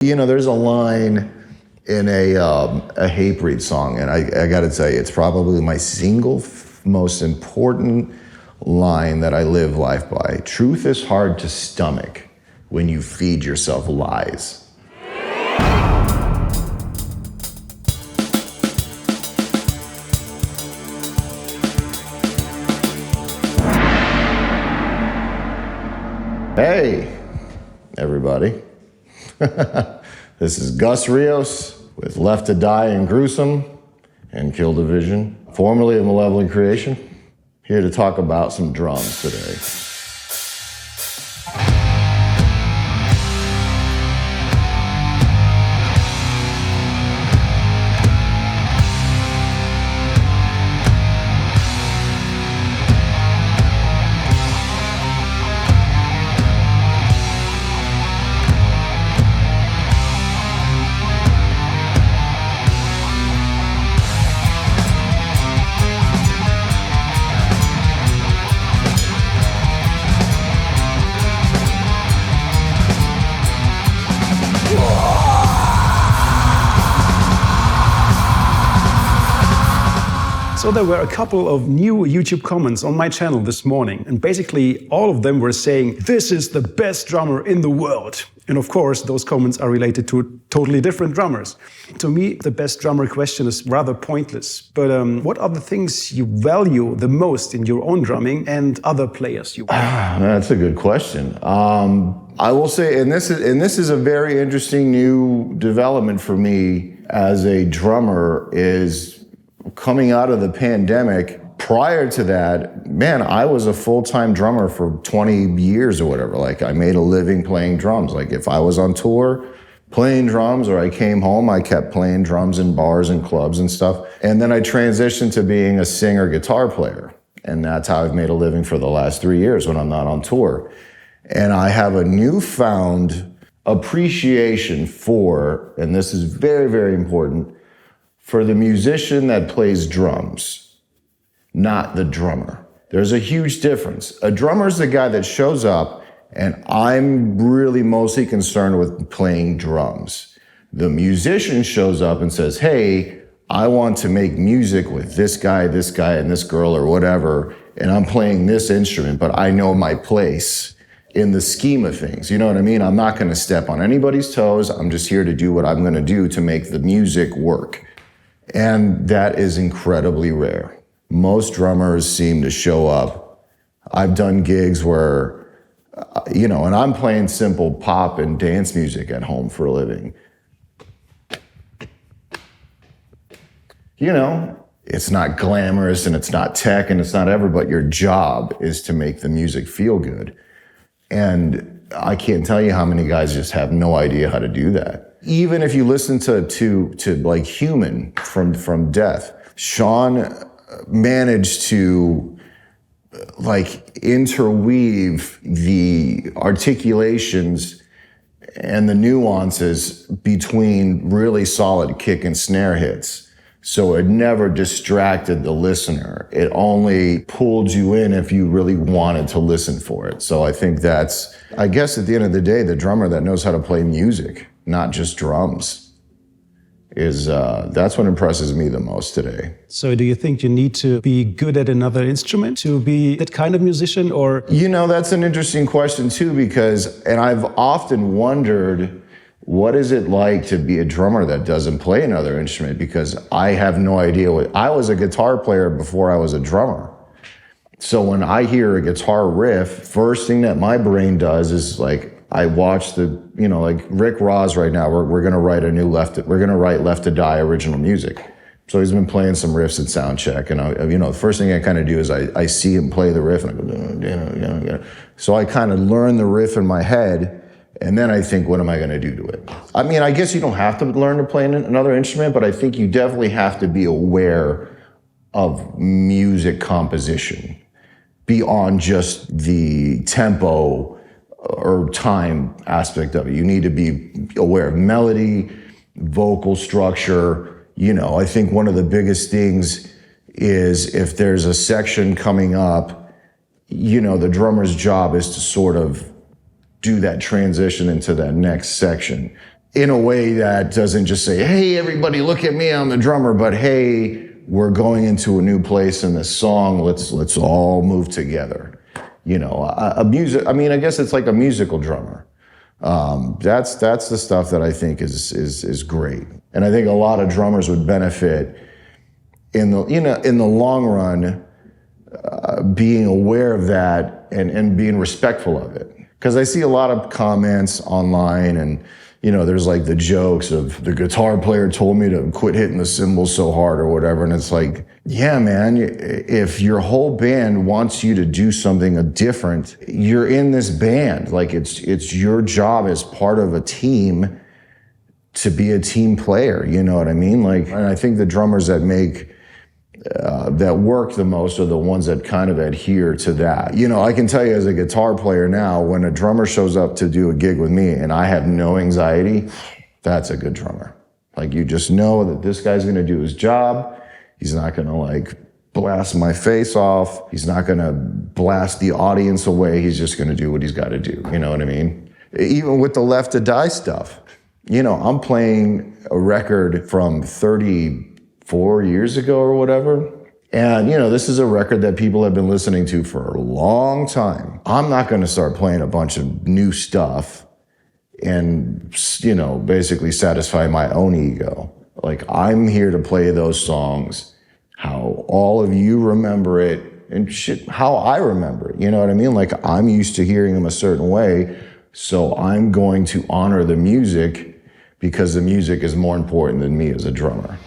You know, there's a line in a Hatebreed song, and I got to tell you, it's probably my single most important line that I live life by. Truth is hard to stomach when you feed yourself lies. Hey, everybody. This is Gus Rios with Left to Die and Gruesome and Kill Division, formerly of Malevolent Creation, here to talk about some drums today. So there were a couple of new YouTube comments on my channel this morning, and basically all of them were saying, this is the best drummer in the world. And of course, those comments are related to totally different drummers. To me, the best drummer question is rather pointless. But what are the things you value the most in your own drumming and other players you value? That's a good question. I will say, and this is a very interesting new development for me as a drummer, is coming out of the pandemic. Prior to that, man, I was a full-time drummer for 20 years or whatever. Like, I made a living playing drums. Like, if I was on tour playing drums or I came home, I kept playing drums in bars and clubs and stuff. And then I transitioned to being a singer guitar player. And that's how I've made a living for the last 3 years when I'm not on tour. And I have a newfound appreciation for, and this is very, very important, for the musician that plays drums, not the drummer. There's a huge difference. A drummer is the guy that shows up, and I'm really mostly concerned with playing drums. The musician shows up and says, hey, I want to make music with this guy, and this girl, or whatever, and I'm playing this instrument, but I know my place in the scheme of things. You know what I mean? I'm not gonna step on anybody's toes. I'm just here to do what I'm gonna do to make the music work. And that is incredibly rare. Most drummers seem to show up. I've done gigs where, and I'm playing simple pop and dance music at home for a living. It's not glamorous and it's not tech and it's not ever, but your job is to make the music feel good. And I can't tell you how many guys just have no idea how to do that. Even if you listen to like Human from Death, Sean managed to like interweave the articulations and the nuances between really solid kick and snare hits. So it never distracted the listener. It only pulled you in if you really wanted to listen for it. So I think that's, I guess at the end of the day, the drummer that knows how to play music, not just drums, is that's what impresses me the most today. So do you think you need to be good at another instrument to be that kind of musician, or? That's an interesting question too, because, and I've often wondered, what is it like to be a drummer that doesn't play another instrument? Because I have no idea I was a guitar player before I was a drummer. So when I hear a guitar riff, first thing that my brain does is like, I watch like Rick Ross right now, we're gonna write Left to Die original music. So he's been playing some riffs at soundcheck, and the first thing I kind of do is I see him play the riff, and I go, so I kind of learn the riff in my head, and then I think, what am I gonna do to it? I mean, I guess you don't have to learn to play another instrument, but I think you definitely have to be aware of music composition beyond just the tempo or time aspect of it. You need to be aware of melody, vocal structure. I think one of the biggest things is if there's a section coming up, the drummer's job is to sort of do that transition into that next section. in a way that doesn't just say, hey, everybody, look at me, I'm the drummer, but hey, we're going into a new place in this song, let's all move together. You know, I guess it's like a musical drummer. That's the stuff that I think is great. And I think a lot of drummers would benefit in the long run, being aware of that and being respectful of it. Because I see a lot of comments online, and there's like the jokes of the guitar player told me to quit hitting the cymbals so hard or whatever. And it's like, yeah, man, if your whole band wants you to do something different, you're in this band. Like it's your job as part of a team to be a team player. You know what I mean? Like, and I think the drummers that that work the most are the ones that kind of adhere to that. I can tell you as a guitar player now, when a drummer shows up to do a gig with me and I have no anxiety, that's a good drummer. Like, you just know that this guy's going to do his job. He's not going to like blast my face off. He's not going to blast the audience away. He's just going to do what he's got to do. You know what I mean? Even with the Left to Die stuff, I'm playing a record from 34 years ago or whatever. And, this is a record that people have been listening to for a long time. I'm not going to start playing a bunch of new stuff and, basically satisfy my own ego. Like, I'm here to play those songs how all of you remember it and how I remember it. You know what I mean? Like, I'm used to hearing them a certain way. So I'm going to honor the music because the music is more important than me as a drummer.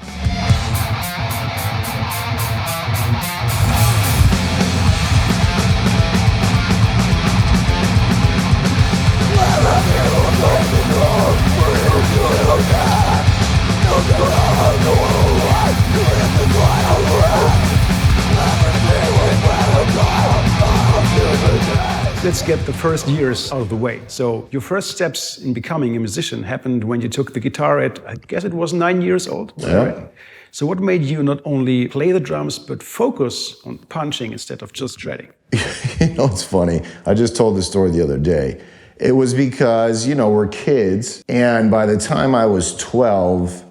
Let's get the first years out of the way. So your first steps in becoming a musician happened when you took the guitar at, I guess it was 9 years old. Yeah. Right? So what made you not only play the drums, but focus on punching instead of just shredding? It's funny. I just told this story the other day. It was because, we're kids. And by the time I was 12,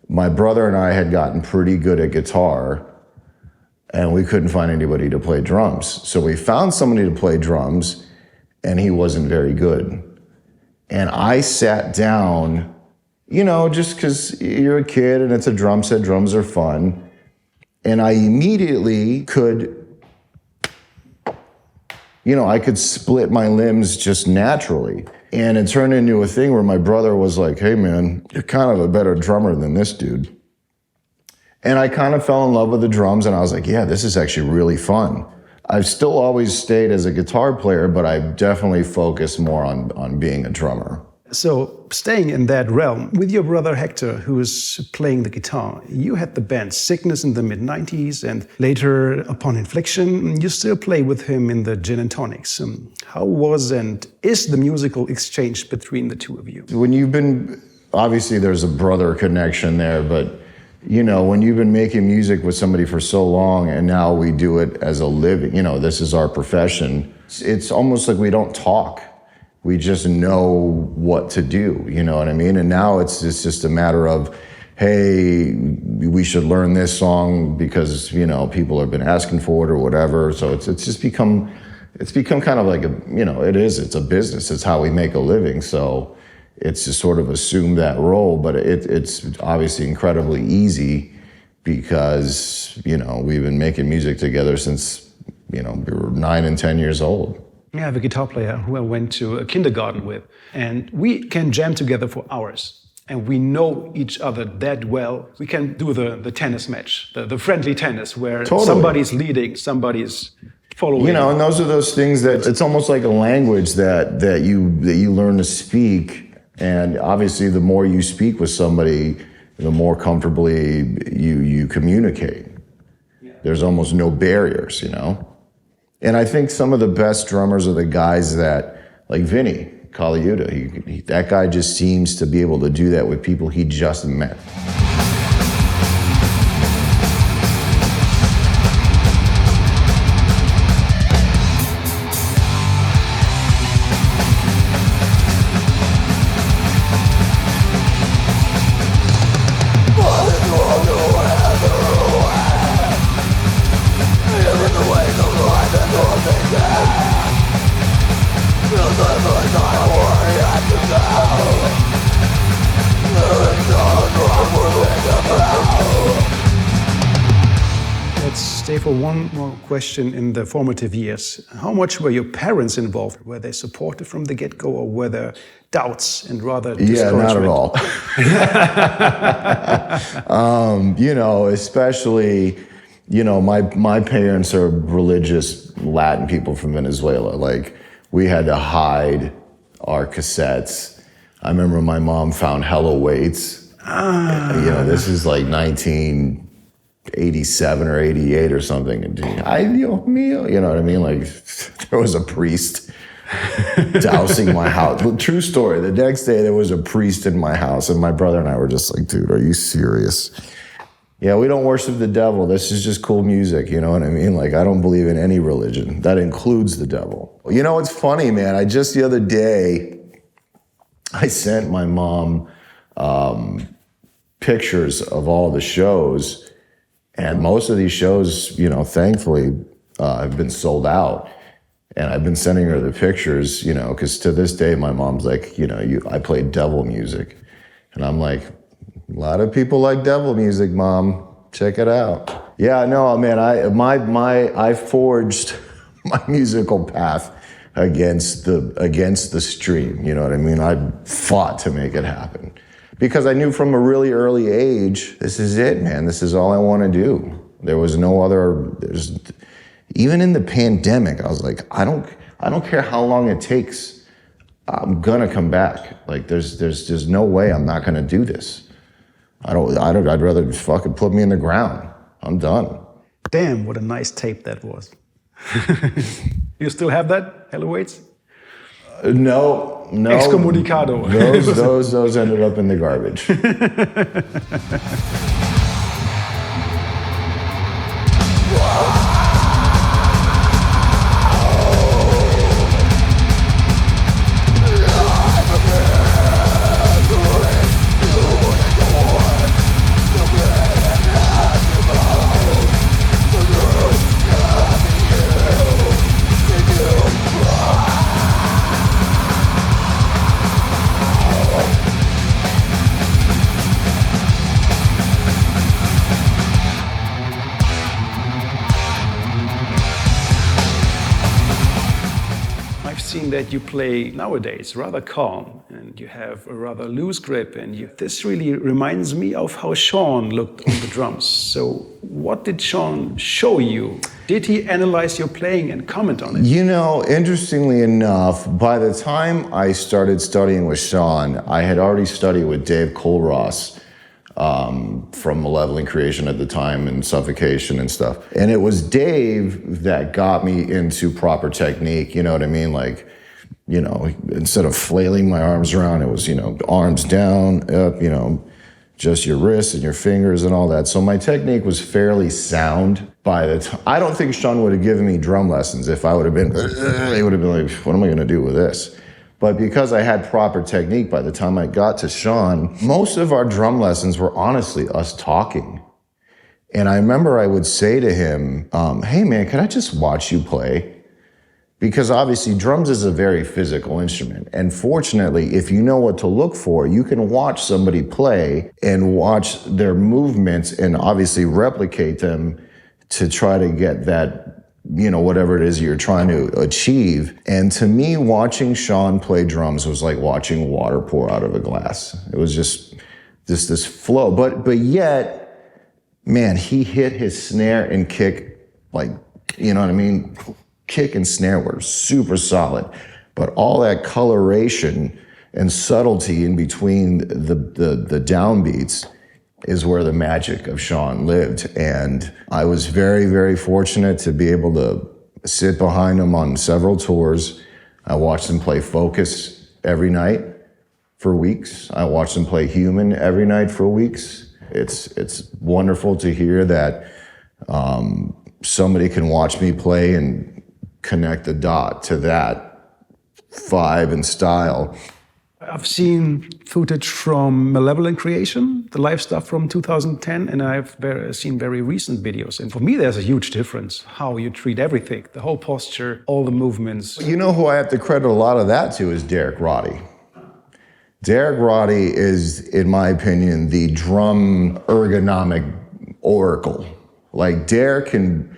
my brother and I had gotten pretty good at guitar. And we couldn't find anybody to play drums. So we found somebody to play drums, and he wasn't very good. And I sat down, just because you're a kid and it's a drum set, drums are fun. And I immediately I could split my limbs just naturally. And it turned into a thing where my brother was like, hey man, you're kind of a better drummer than this dude. And I kind of fell in love with the drums, and I was like, yeah, this is actually really fun. I've still always stayed as a guitar player, but I've definitely focused more on being a drummer. So staying in that realm, with your brother Hector, who was playing the guitar, you had the band Sickness in the mid-90s, and later, upon Infliction, you still play with him in the Gin and Tonics. How was and is the musical exchange between the two of you? Obviously there's a brother connection there, but when you've been making music with somebody for so long and now we do it as a living, this is our profession, it's almost like we don't talk. We just know what to do, you know what I mean? And now it's just a matter of, hey, we should learn this song because, people have been asking for it or whatever. So it's become kind of like it's a business. It's how we make a living. So it's just sort of assumed that role, but it's obviously incredibly easy because, we've been making music together since, we were 9 and 10 years old. I have a guitar player who I went to a kindergarten with, and we can jam together for hours. And we know each other that well. We can do the tennis match, the friendly tennis, where somebody's leading, somebody's following. And those are those things that it's almost like a language that you learn to speak. And obviously, the more you speak with somebody, the more comfortably you communicate. Yeah. There's almost no barriers, And I think some of the best drummers are the guys that, like Vinny Colaiuta, that guy just seems to be able to do that with people he just met. Let's stay for one more question in the formative years. How much were your parents involved? Were they supportive from the get-go, or were there doubts and rather discouragement? Not at all. Especially, my parents are religious Latin people from Venezuela. Like, we had to hide our cassettes. I remember my mom found Hello Waits. This is like 1987 or 88 or something. And ay, Dios mío, you know what I mean? Like, there was a priest dousing my house. True story. The next day, there was a priest in my house, and my brother and I were just like, dude, are you serious? Yeah, we don't worship the devil. This is just cool music, you know what I mean? Like, I don't believe in any religion. That includes the devil. You know, it's funny, man. The other day, I sent my mom pictures of all the shows, and most of these shows, thankfully, have been sold out. And I've been sending her the pictures, because to this day, my mom's like, I play devil music. And I'm like, a lot of people like devil music, Mom. Check it out. Yeah, no, man, I forged my musical path against the stream. You know what I mean? I fought to make it happen. Because I knew from a really early age, this is it, man. This is all I want to do. There was no other. Even in the pandemic, I was like, I don't care how long it takes. I'm gonna come back. Like, there's no way I'm not gonna do this. I'd rather fucking put me in the ground. I'm done. Damn, what a nice tape that was. You still have that, Hello Waits? No. Excommunicado. Those ended up in the garbage. That you play nowadays rather calm, and you have a rather loose grip, and this really reminds me of how Sean looked on the drums. So what did Sean show you? Did he analyze your playing and comment on it? Interestingly enough, by the time I started studying with Sean, I had already studied with Dave Kohlross from Malevolent Creation at the time, and Suffocation and stuff. And it was Dave that got me into proper technique, you know what I mean? Like, instead of flailing my arms around, it was, arms down, up, just your wrists and your fingers and all that. So my technique was fairly sound by the time. I don't think Sean would have given me drum lessons if I would have been, he would have been like, what am I going to do with this? But because I had proper technique, by the time I got to Sean, most of our drum lessons were honestly us talking. And I remember I would say to him, hey man, can I just watch you play? Because obviously drums is a very physical instrument. And fortunately, if you know what to look for, you can watch somebody play and watch their movements and obviously replicate them to try to get that, whatever it is you're trying to achieve. And to me, watching Sean play drums was like watching water pour out of a glass. It was just this flow. But yet, man, he hit his snare and kick, like, you know what I mean? Kick and snare were super solid, but all that coloration and subtlety in between the downbeats is where the magic of Sean lived. And I was very, very fortunate to be able to sit behind him on several tours. I watched him play Focus every night for weeks. I watched him play Human every night for weeks. It's wonderful to hear that somebody can watch me play and connect the dot to that vibe and style I've seen footage from Malevolent Creation, the live stuff from 2010, and I've seen very recent videos. And for me, there's a huge difference how you treat everything, the whole posture, all the movements. You know who I have to credit a lot of that to is Derek Roddy. Derek Roddy is, in my opinion, the drum ergonomic oracle. Like Derek can,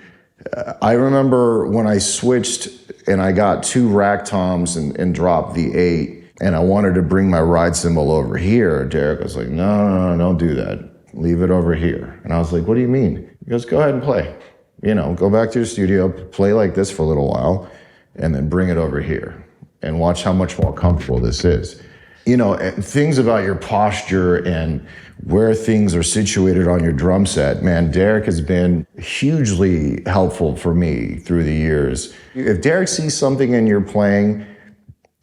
I remember when I switched and I got 2 rack toms and dropped the 8, and I wanted to bring my ride cymbal over here. Derek was like, no, don't do that. Leave it over here. And I was like, what do you mean? He goes, go ahead and play. You know, go back to your studio, play like this for a little while, and then bring it over here and watch how much more comfortable this is. You know, things about your posture and where things are situated on your drum set, man, Derek has been hugely helpful for me through the years. If Derek sees something in your playing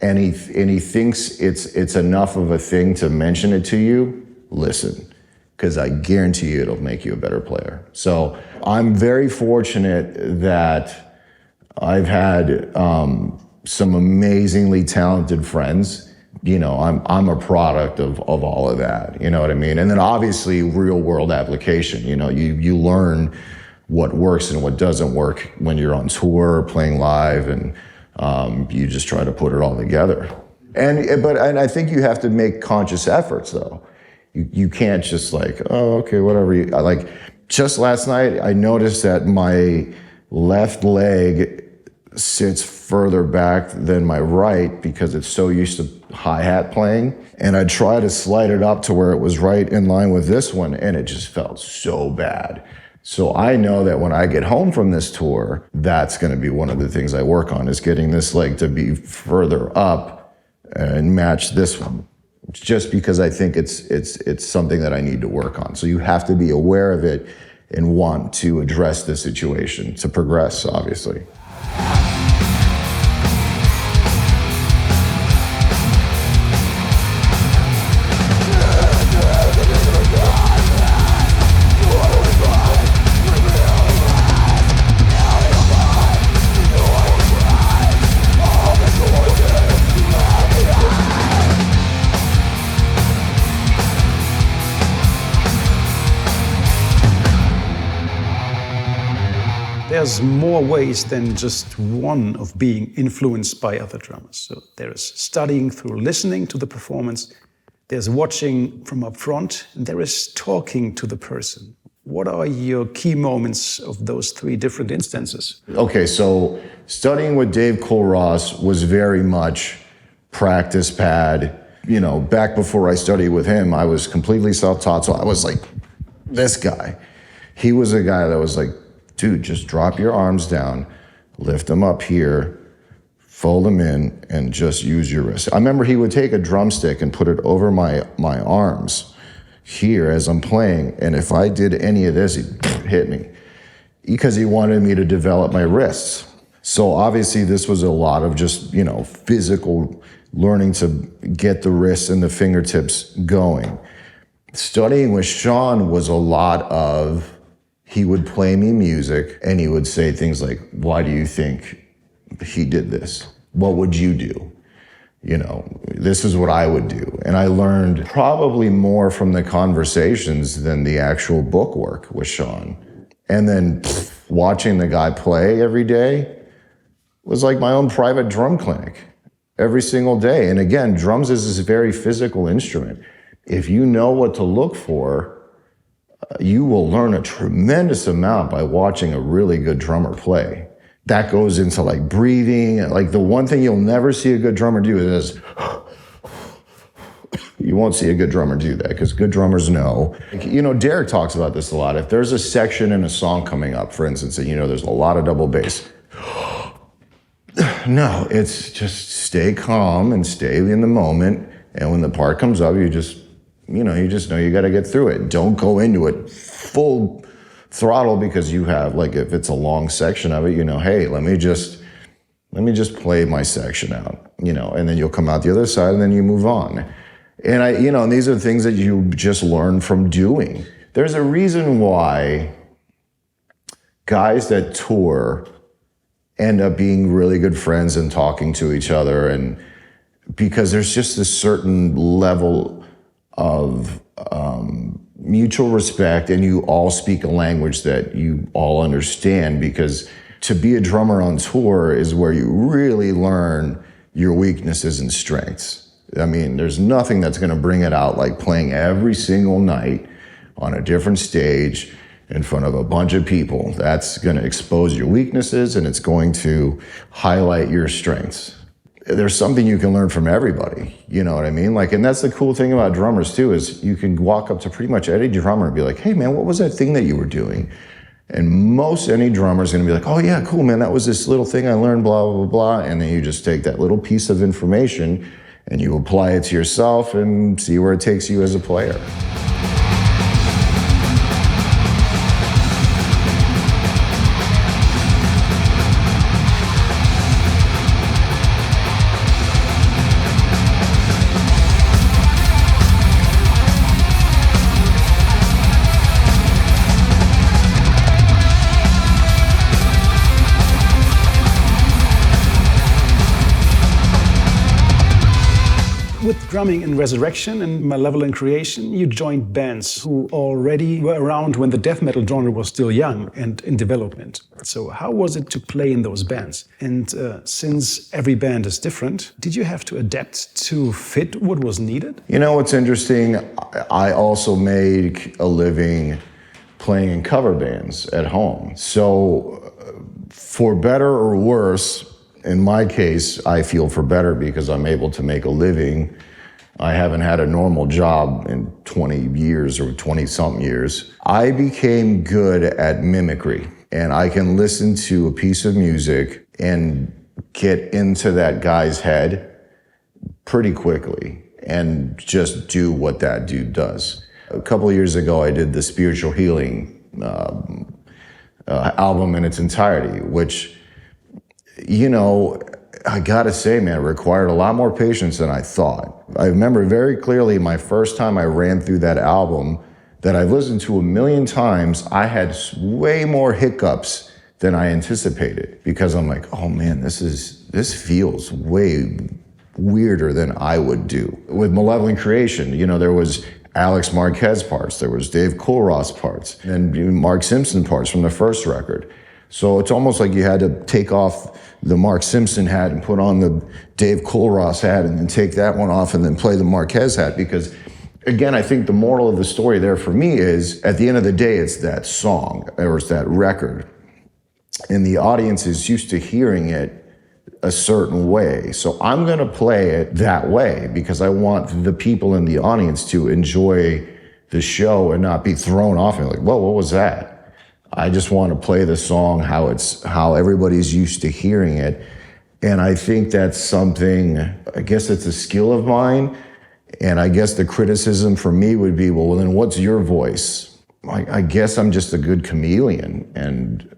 and he thinks it's enough of a thing to mention it to you, listen, because I guarantee you it'll make you a better player. So I'm very fortunate that I've had some amazingly talented friends. You know, I'm a product of all of that, you know what I mean? And then obviously real world application, you know, you learn what works and what doesn't work when you're on tour, playing live, and you just try to put it all together. And I think you have to make conscious efforts though. You can't just like, oh, okay, whatever. Like just last night, I noticed that my left leg sits further back than my right because it's so used to hi-hat playing. And I tried to slide it up to where it was right in line with this one, and it just felt so bad. So I know that when I get home from this tour, that's going to be one of the things I work on, is getting this leg to be further up and match this one. Just because I think it's something that I need to work on. So you have to be aware of it and want to address the situation to progress, obviously. There's more ways than just one of being influenced by other drummers. So there is studying through listening to the performance, there's watching from up front, and there is talking to the person. What are your key moments of those 3 different instances? Okay, so studying with Dave Kohlross was very much practice pad. You know, back before I studied with him, I was completely self-taught, so I was like this guy. He was a guy that was like, dude, just drop your arms down, lift them up here, fold them in, and just use your wrist. I remember he would take a drumstick and put it over my arms here as I'm playing, and if I did any of this, he'd hit me because he wanted me to develop my wrists. So obviously this was a lot of just, you know, physical learning to get the wrists and the fingertips going. Studying with Sean was a lot of, he would play me music and he would say things like, why do you think he did this? What would you do? You know, this is what I would do. And I learned probably more from the conversations than the actual book work with Sean. And then watching the guy play every day was like my own private drum clinic every single day. And again, drums is this very physical instrument. If you know what to look for, you will learn a tremendous amount by watching a really good drummer play. That goes into like breathing. Like the one thing you'll never see a good drummer do is you won't see a good drummer do that because good drummers know. You know, Derek talks about this a lot. If there's a section in a song coming up, for instance, and you know there's a lot of double bass, no, it's just stay calm and stay in the moment. And when the part comes up, you just know you got to get through it. Don't go into it full throttle because you have, like, if it's a long section of it, you know, hey, let me just play my section out, you know, and then you'll come out the other side and then you move on. And and these are things that you just learn from doing. There's a reason why guys that tour end up being really good friends and talking to each other and because there's just a certain level of mutual respect, and you all speak a language that you all understand, because to be a drummer on tour is where you really learn your weaknesses and strengths. I mean, there's nothing that's going to bring it out like playing every single night on a different stage in front of a bunch of people. That's going to expose your weaknesses, and it's going to highlight your strengths. There's something you can learn from everybody, you know what I mean? Like, and that's the cool thing about drummers too, is you can walk up to pretty much any drummer and be like, hey man, what was that thing that you were doing? And most any drummer is going to be like, oh yeah, cool man, that was this little thing I learned, blah, blah, blah. And then you just take that little piece of information and you apply it to yourself and see where it takes you as a player. With drumming in Resurrection and Malevolent Creation, you joined bands who already were around when the death metal genre was still young and in development. So how was it to play in those bands? And since every band is different, did you have to adapt to fit what was needed? You know what's interesting? I also made a living playing in cover bands at home. So for better or worse, in my case, I feel for better because I'm able to make a living. I haven't had a normal job in 20 years or 20-something years. I became good at mimicry, and I can listen to a piece of music and get into that guy's head pretty quickly and just do what that dude does. A couple of years ago, I did the Spiritual Healing album in its entirety, which, you know, I gotta say, man, it required a lot more patience than I thought. I remember very clearly my first time I ran through that album that I've listened to 1,000,000 times, I had way more hiccups than I anticipated, because I'm like, oh man, this feels way weirder than I would do. With Malevolent Creation, you know, there was Alex Marquez parts, there was Dave Koolross parts, and Mark Simpson parts from the first record. So it's almost like you had to take off the Mark Simpson hat and put on the Dave Koolross hat, and then take that one off and then play the Marquez hat. Because again, I think the moral of the story there for me is, at the end of the day, it's that song or it's that record. And the audience is used to hearing it a certain way. So I'm going to play it that way because I want the people in the audience to enjoy the show and not be thrown off and like, whoa, what was that? I just want to play the song how everybody's used to hearing it. And I think that's something, I guess it's a skill of mine. And I guess the criticism for me would be, well, then what's your voice? I guess I'm just a good chameleon. And,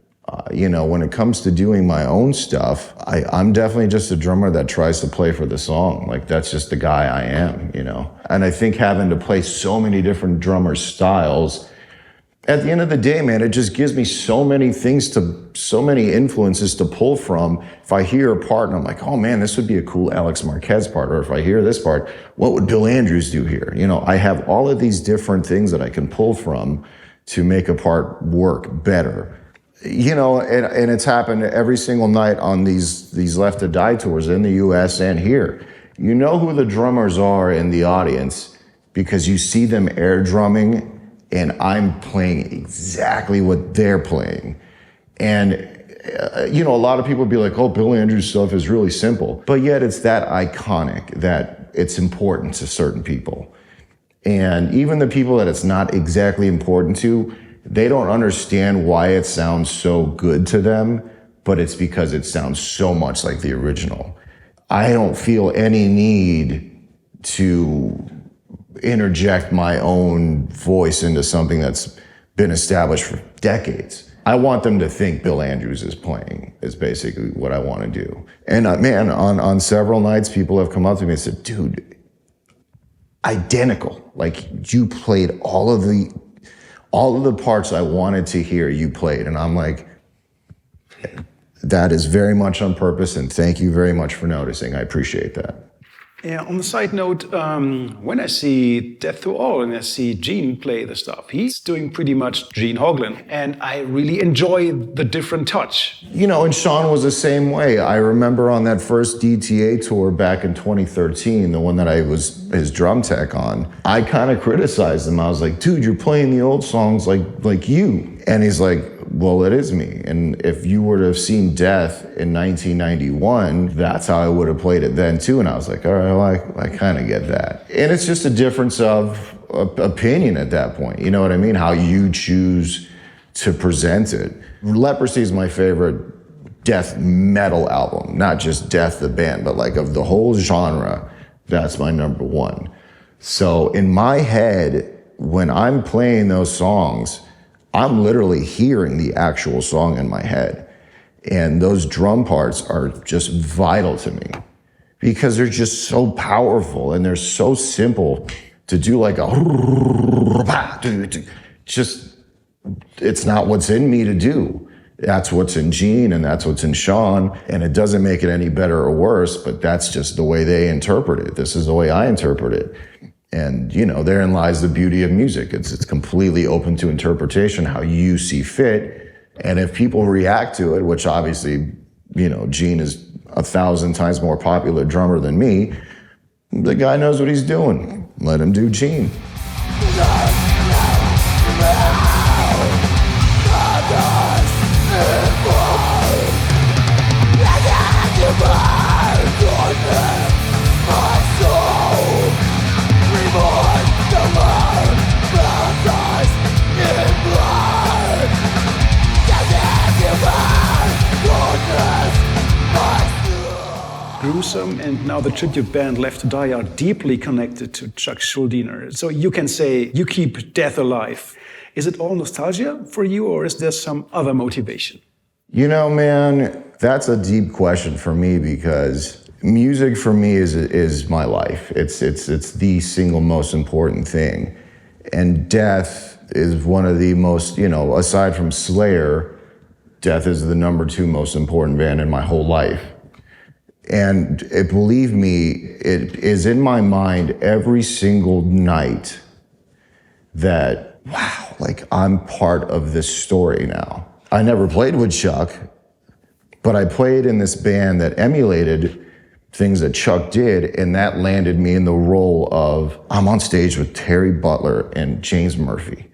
you know, when it comes to doing my own stuff, I'm definitely just a drummer that tries to play for the song. Like, that's just the guy I am, you know? And I think having to play so many different drummer styles, at the end of the day, man, it just gives me so many things so many influences to pull from. If I hear a part and I'm like, oh man, this would be a cool Alex Marquez part. Or if I hear this part, what would Bill Andrews do here? You know, I have all of these different things that I can pull from to make a part work better. You know, and it's happened every single night on these Left to Die tours in the US and here. You know who the drummers are in the audience because you see them air drumming, and I'm playing exactly what they're playing. And, you know, a lot of people be like, oh, Bill Andrews' stuff is really simple. But yet it's that iconic that it's important to certain people. And even the people that it's not exactly important to, they don't understand why it sounds so good to them, but it's because it sounds so much like the original. I don't feel any need to interject my own voice into something that's been established for decades. I want them to think Bill Andrews is playing, is basically what I want to do. And man, on several nights, people have come up to me and said, dude, identical. Like, you played all of the parts I wanted to hear, you played. And I'm like, that is very much on purpose, and thank you very much for noticing. I appreciate that. Yeah, on the side note, when I see Death to All and I see Gene play the stuff, he's doing pretty much Gene Hoglan, and I really enjoy the different touch. You know, and Sean was the same way. I remember on that first DTA tour back in 2013, the one that I was his drum tech on, I kind of criticized him. I was like, dude, you're playing the old songs like you. And he's like, well, it is me. And if you were to have seen Death in 1991, that's how I would have played it then too. And I was like, all right, well, I kind of get that. And it's just a difference of opinion at that point. You know what I mean? How you choose to present it. Leprosy is my favorite death metal album, not just Death the band, but like of the whole genre, that's my number one. So in my head, when I'm playing those songs, I'm literally hearing the actual song in my head. And those drum parts are just vital to me because they're just so powerful and they're so simple to do, like a just, it's not what's in me to do. That's what's in Gene and that's what's in Sean. And it doesn't make it any better or worse, but that's just the way they interpret it. This is the way I interpret it. And, you know, therein lies the beauty of music. It's completely open to interpretation, how you see fit. And if people react to it, which obviously, you know, Gene is 1,000 times more popular drummer than me, the guy knows what he's doing. Let him do Gene. Gruesome and now the tribute band Left to Die are deeply connected to Chuck Schuldiner. So you can say you keep death alive. Is it all nostalgia for you, or is there some other motivation? You know, man, that's a deep question for me because music for me is my life. It's the single most important thing. And Death is one of the most, you know, aside from Slayer, Death is the number 2 most important band in my whole life. And believe me, it is in my mind every single night that, wow, like I'm part of this story now. I never played with Chuck, but I played in this band that emulated things that Chuck did, and that landed me in the role of, I'm on stage with Terry Butler and James Murphy.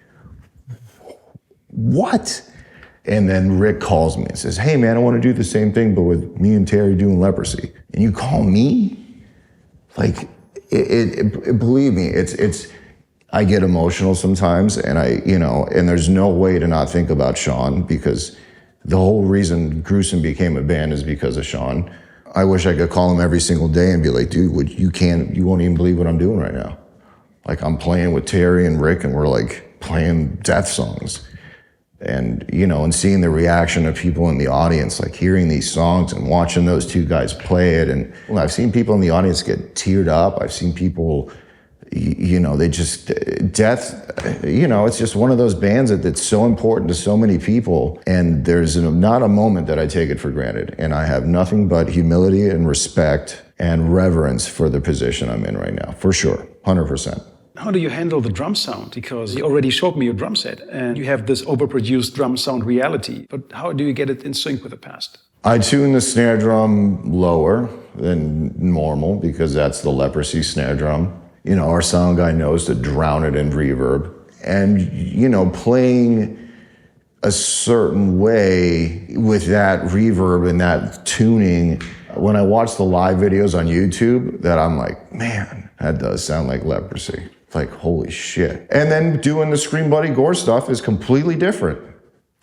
What? And then Rick calls me and says, hey man, I want to do the same thing, but with me and Terry doing Leprosy. And you call me? Like, believe me, I get emotional sometimes, and and there's no way to not think about Sean, because the whole reason Gruesome became a band is because of Sean. I wish I could call him every single day and be like, dude, you won't even believe what I'm doing right now. Like, I'm playing with Terry and Rick and we're like playing death songs. And, and seeing the reaction of people in the audience, like hearing these songs and watching those two guys play it. And I've seen people in the audience get teared up. I've seen people, they just, death, it's just one of those bands that's so important to so many people. And there's not a moment that I take it for granted. And I have nothing but humility and respect and reverence for the position I'm in right now, for sure, 100%. How do you handle the drum sound? Because you already showed me your drum set and you have this overproduced drum sound reality. But how do you get it in sync with the past? I tune the snare drum lower than normal because that's the Leprosy snare drum. Our sound guy knows to drown it in reverb. And, playing a certain way with that reverb and that tuning, when I watch the live videos on YouTube, that I'm like, man, that does sound like Leprosy. Like, holy shit. And then doing the Scream Bloody Gore stuff is completely different.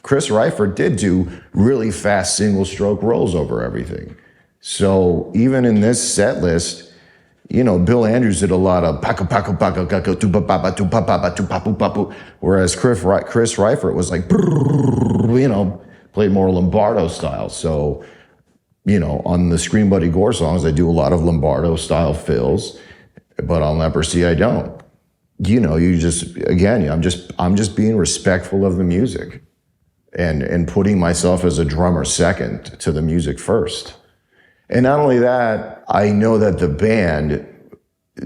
Chris Reifert did do really fast single stroke rolls over everything. So even in this set list, Bill Andrews did a lot of whereas Chris Reifert was like, played more Lombardo style. So, on the Scream Bloody Gore songs, I do a lot of Lombardo style fills, but on Leprosy, I don't. I'm just being respectful of the music and putting myself as a drummer second to the music first. And not only that, I know that the band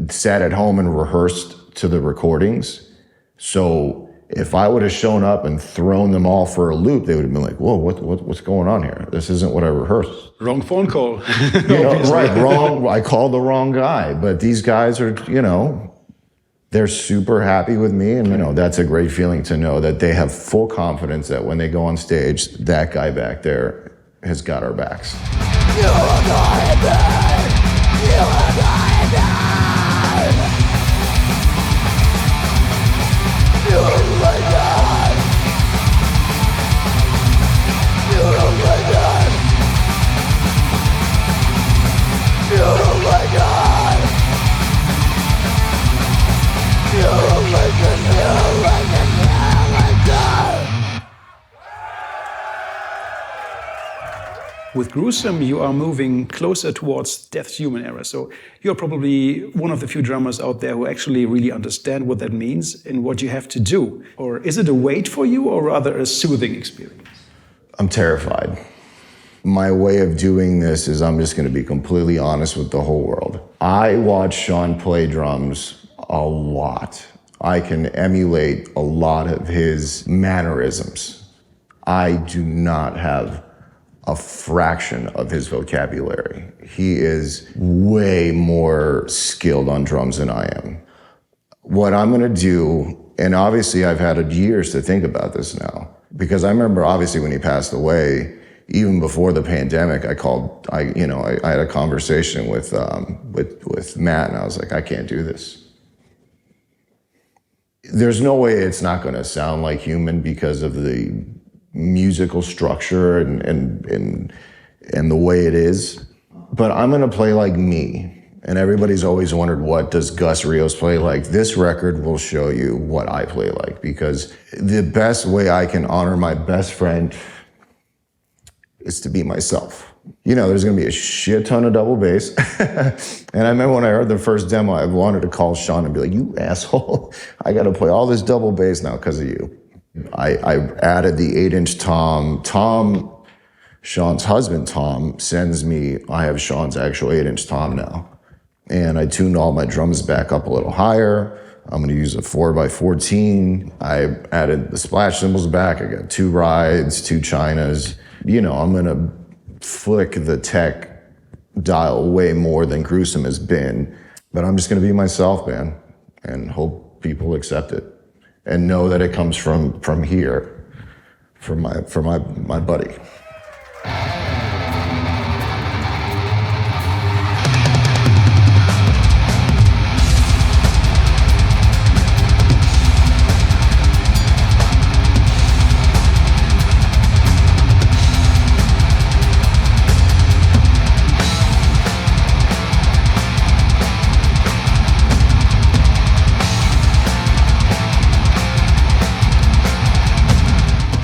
sat at home and rehearsed to the recordings. So if I would have shown up and thrown them all for a loop, they would have been like, whoa, what's going on here? This isn't what I rehearsed. Wrong phone call. Right, wrong. I called the wrong guy. But these guys are, they're super happy with me. And, that's a great feeling to know that they have full confidence that when they go on stage, that guy back there has got our backs. You are going back. You are going back. Oh my God. Oh my God. Oh my God. Oh my God. Oh my God. Oh my God. With Gruesome, you are moving closer towards Death's human era. So you're probably one of the few drummers out there who actually really understand what that means and what you have to do. Or is it a weight for you or rather a soothing experience? I'm terrified. My way of doing this is I'm just going to be completely honest with the whole world. I watch Sean play drums a lot. I can emulate a lot of his mannerisms. I do not have a fraction of his vocabulary. He is way more skilled on drums than I am. What I'm gonna do, and obviously I've had years to think about this now, because I remember obviously when he passed away, even before the pandemic, I had a conversation with Matt, and I was like, I can't do this. There's no way it's not gonna sound like human because of the musical structure and the way it is, but I'm gonna play like me. And everybody's always wondered, what does Gus Rios play like? This record will show you what I play like, because the best way I can honor my best friend is to be myself. There's gonna be a shit ton of double bass. And I remember when I heard the first demo, I wanted to call Sean and be like, you asshole, I gotta play all this double bass now because of you. I added the 8-inch tom. Tom, Sean's husband, Tom, sends me, I have Sean's actual 8-inch tom now. And I tuned all my drums back up a little higher. I'm gonna use a 4x14. I added the splash cymbals back. I got 2 rides, 2 chinas. I'm gonna flick the tech dial way more than Gruesome has been. But I'm just gonna be myself, man, and hope people accept it. And know that it comes from here, from my buddy.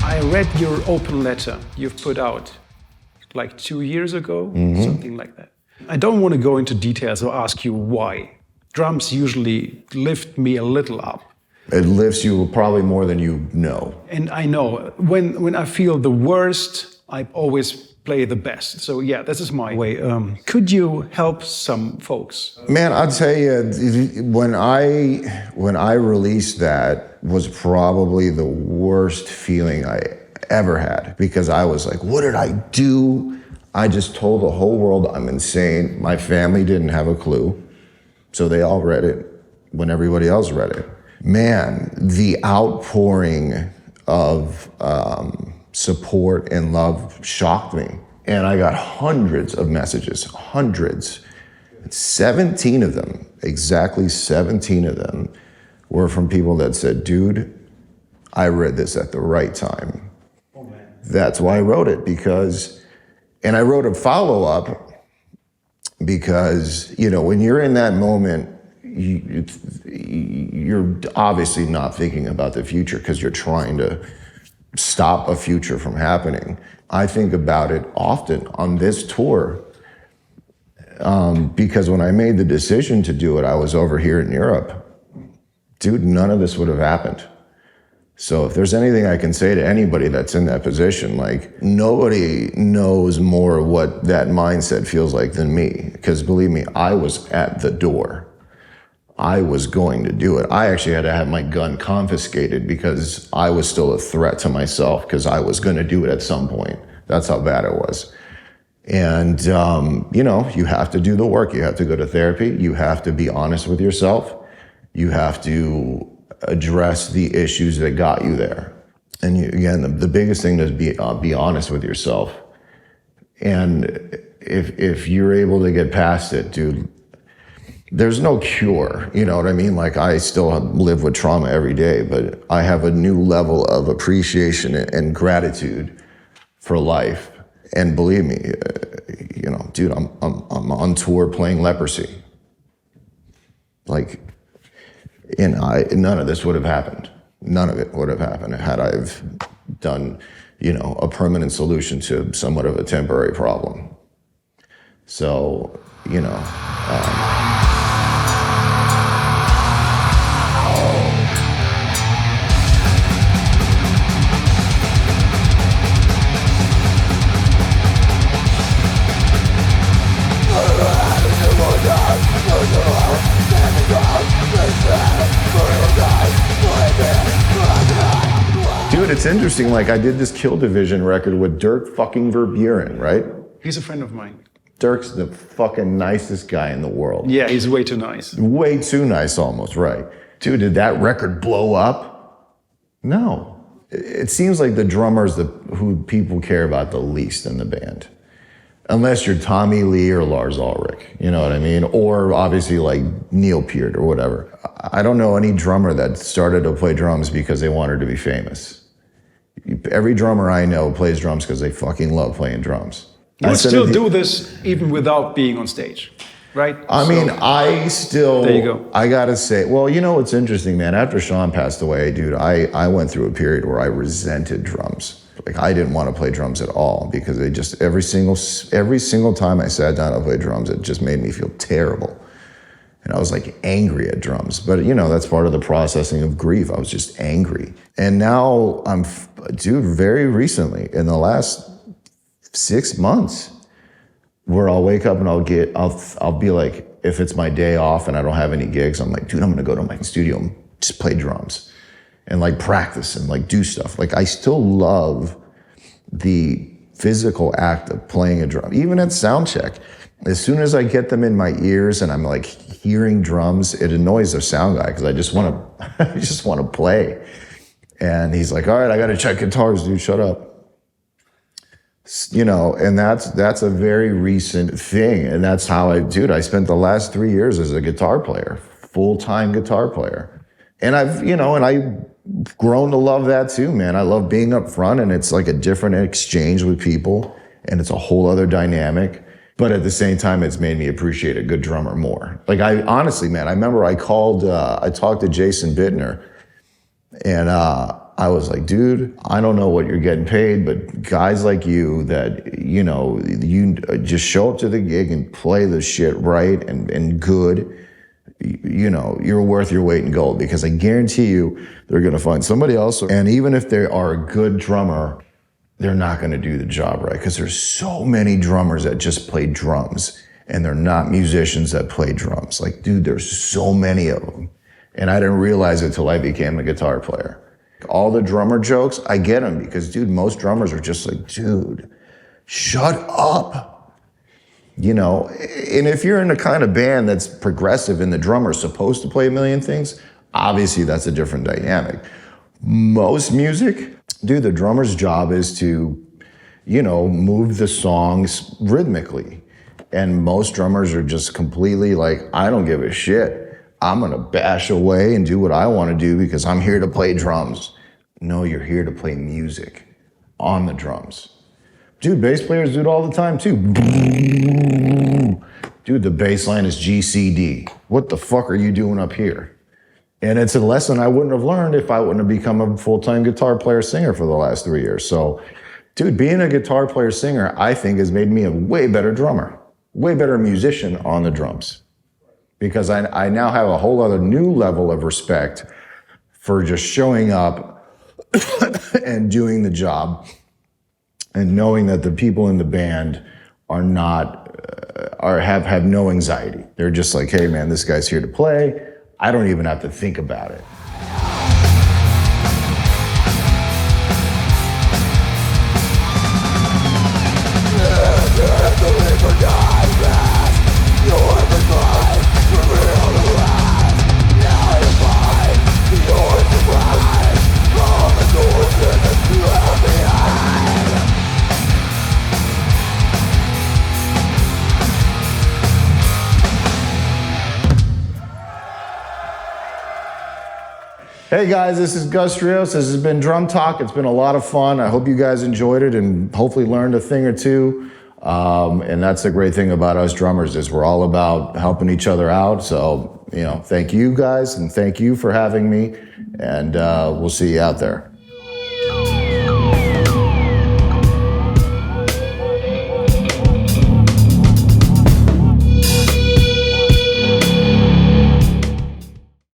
I read your open letter you've put out like 2 years ago, something like that. I don't want to go into details or ask you why. Drums usually lift me a little up. It lifts you probably more than you know. And I know, when I feel the worst, I always play the best. So yeah, this is my way. Could you help some folks? Man, I'll tell you, when I released that was probably the worst feeling I ever had, because I was like, what did I do? I just told the whole world I'm insane. My family didn't have a clue, so they all read it when everybody else read it. Man, the outpouring of support and love shocked me. And I got hundreds of messages, hundreds. 17 of them, exactly 17 of them, were from people that said, dude, I read this at the right time. Oh, man. That's why I wrote it, and I wrote a follow-up because, when you're in that moment, you're obviously not thinking about the future because you're trying to stop a future from happening. I think about it often on this tour because when I made the decision to do it, I was over here in Europe. Dude, none of this would have happened. So if there's anything I can say to anybody that's in that position, like, nobody knows more what that mindset feels like than me. Because believe me, I was at the door. I was going to do it. I actually had to have my gun confiscated because I was still a threat to myself because I was going to do it at some point. That's how bad it was. And, you have to do the work. You have to go to therapy. You have to be honest with yourself. You have to address the issues that got you there. And again, the biggest thing is be honest with yourself. And if you're able to get past it, dude, there's no cure, you know what I mean? Like, I still live with trauma every day, but I have a new level of appreciation and gratitude for life. And believe me, dude, I'm on tour playing Leprosy. Like, none of this would have happened. None of it would have happened had I've done, a permanent solution to somewhat of a temporary problem. So, Dude, it's interesting. Like, I did this Kill Division record with Dirk fucking Verburen, right? He's a friend of mine. Dirk's the fucking nicest guy in the world. Yeah, he's way too nice. Way too nice, almost, right? Dude, did that record blow up? No. It seems like the drummer's who people care about the least in the band. Unless you're Tommy Lee or Lars Ulrich, you know what I mean? Or obviously like Neil Peart or whatever. I don't know any drummer that started to play drums because they wanted to be famous. Every drummer I know plays drums because they fucking love playing drums. You would still do this even without being on stage, right? There you go. I gotta say, well, what's interesting, man? After Sean passed away, dude, I went through a period where I resented drums. Like, I didn't want to play drums at all because they just, every single time I sat down to play drums, it just made me feel terrible. And I was like angry at drums. But, that's part of the processing of grief. I was just angry. And now very recently, in the last 6 months, where I'll wake up and I'll be like, if it's my day off and I don't have any gigs, I'm like, dude, I'm going to go to my studio and just play drums and like practice and like do stuff. Like, I still love the physical act of playing a drum, even at sound check. As soon as I get them in my ears and I'm like hearing drums, it annoys the sound guy because I just want to play. And he's like, all right, I got to check guitars, dude, shut up. And that's a very recent thing. And that's how I spent the last 3 years as a guitar player, full-time guitar player. And I've grown to love that too, man. I love being up front, and it's like a different exchange with people, and it's a whole other dynamic. But at the same time, it's made me appreciate a good drummer more. Like, I honestly, man, I remember I talked to Jason Bittner, and I was like, dude, I don't know what you're getting paid, but guys like you that, you just show up to the gig and play the shit right and good, you're worth your weight in gold, because I guarantee you they're going to find somebody else. And even if they are a good drummer, they're not going to do the job right, because there's so many drummers that just play drums and they're not musicians that play drums. Like, dude, there's so many of them. And I didn't realize it till I became a guitar player. All the drummer jokes, I get them because, dude, most drummers are just like, dude, shut up. And if you're in a kind of band that's progressive and the drummer's supposed to play a million things, obviously that's a different dynamic. Most music, dude, the drummer's job is to, move the songs rhythmically. And most drummers are just completely like, I don't give a shit. I'm going to bash away and do what I want to do because I'm here to play drums. No, you're here to play music on the drums. Dude, bass players do it all the time too. Dude, the bass line is GCD. What the fuck are you doing up here? And it's a lesson I wouldn't have learned if I wouldn't have become a full-time guitar player singer for the last 3 years. So, dude, being a guitar player singer, I think, has made me a way better drummer, way better musician on the drums. Because I now have a whole other new level of respect for just showing up and doing the job, and knowing that the people in the band are not, have no anxiety. They're just like, hey man, this guy's here to play. I don't even have to think about it. Hey guys, this is Gus Rios. This has been Drum Talk. It's been a lot of fun. I hope you guys enjoyed it and hopefully learned a thing or two. And that's the great thing about us drummers is we're all about helping each other out. So, thank you guys and thank you for having me. And we'll see you out there.